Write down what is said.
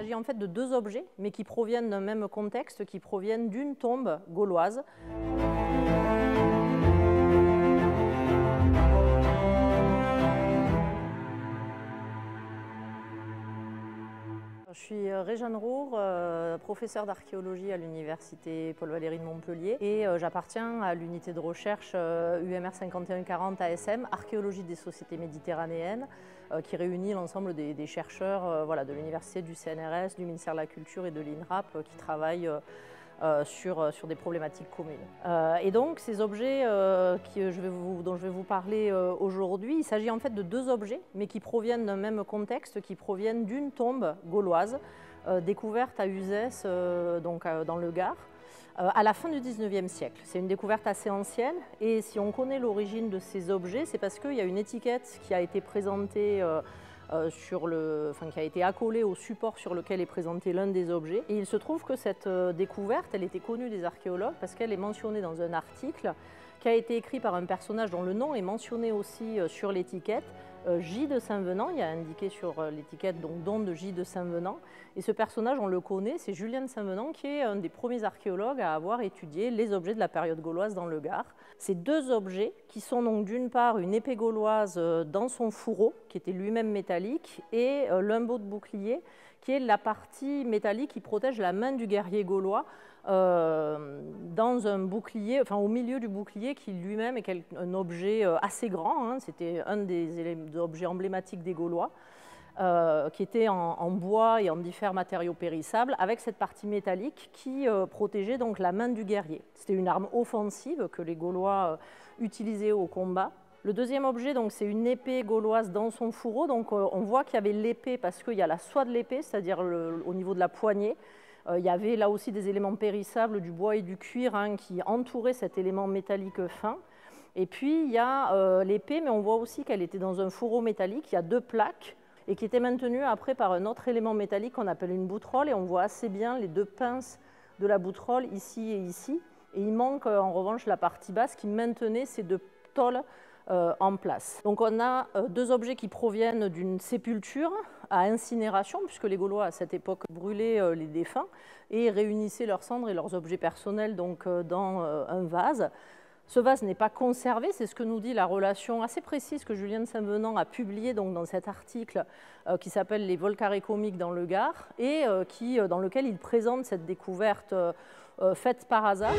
s'agit en fait de deux objets, mais qui proviennent d'un même contexte, qui proviennent d'une tombe gauloise. Je suis Réjeanne Roure, professeure d'archéologie à l'université Paul-Valéry de Montpellier et j'appartiens à l'unité de recherche UMR 5140 ASM, archéologie des sociétés méditerranéennes, qui réunit l'ensemble des chercheurs de l'université, du CNRS, du ministère de la Culture et de l'INRAP qui travaillent sur des problématiques communes. Et donc ces objets dont je vais vous parler aujourd'hui, il s'agit en fait de deux objets, mais qui proviennent d'un même contexte, qui proviennent d'une tombe gauloise découverte à Uzès, dans le Gard, à la fin du 19e siècle. C'est une découverte assez ancienne et si on connaît l'origine de ces objets, c'est parce qu'il y a une étiquette qui a été présentée qui a été accolée au support sur lequel est présenté l'un des objets. Et il se trouve que cette découverte, elle était connue des archéologues parce qu'elle est mentionnée dans un article qui a été écrit par un personnage dont le nom est mentionné aussi sur l'étiquette, J de Saint-Venant. Il y a indiqué sur l'étiquette donc don de J de Saint-Venant. Et ce personnage, on le connaît, c'est Julien de Saint-Venant qui est un des premiers archéologues à avoir étudié les objets de la période gauloise dans le Gard. Ces deux objets qui sont donc d'une part une épée gauloise dans son fourreau, qui était lui-même métallique, et l'imbeau de bouclier, qui est la partie métallique qui protège la main du guerrier gaulois dans un bouclier, au milieu du bouclier qui lui-même est un objet assez grand, hein, c'était un des objets emblématiques des Gaulois, qui était en bois et en différents matériaux périssables, avec cette partie métallique qui protégeait donc la main du guerrier. C'était une arme offensive que les Gaulois utilisaient au combat. Le deuxième objet, c'est une épée gauloise dans son fourreau. Donc, on voit qu'il y avait l'épée parce qu'il y a la soie de l'épée, c'est-à-dire au niveau de la poignée. Il y avait là aussi des éléments périssables, du bois et du cuir qui entouraient cet élément métallique fin. Et puis, il y a l'épée, mais on voit aussi qu'elle était dans un fourreau métallique. Il y a deux plaques et qui étaient maintenues après par un autre élément métallique qu'on appelle une boutrolle. Et on voit assez bien les deux pinces de la boutrolle, ici et ici. Et il manque en revanche la partie basse qui maintenait ces deux tôles en place. Donc on a deux objets qui proviennent d'une sépulture à incinération, puisque les Gaulois à cette époque brûlaient les défunts et réunissaient leurs cendres et leurs objets personnels dans un vase. Ce vase n'est pas conservé, c'est ce que nous dit la relation assez précise que Julien de Saint-Venant a publiée dans cet article qui s'appelle « Les vols carrés comiques dans le Gard » et dans lequel il présente cette découverte faite par hasard.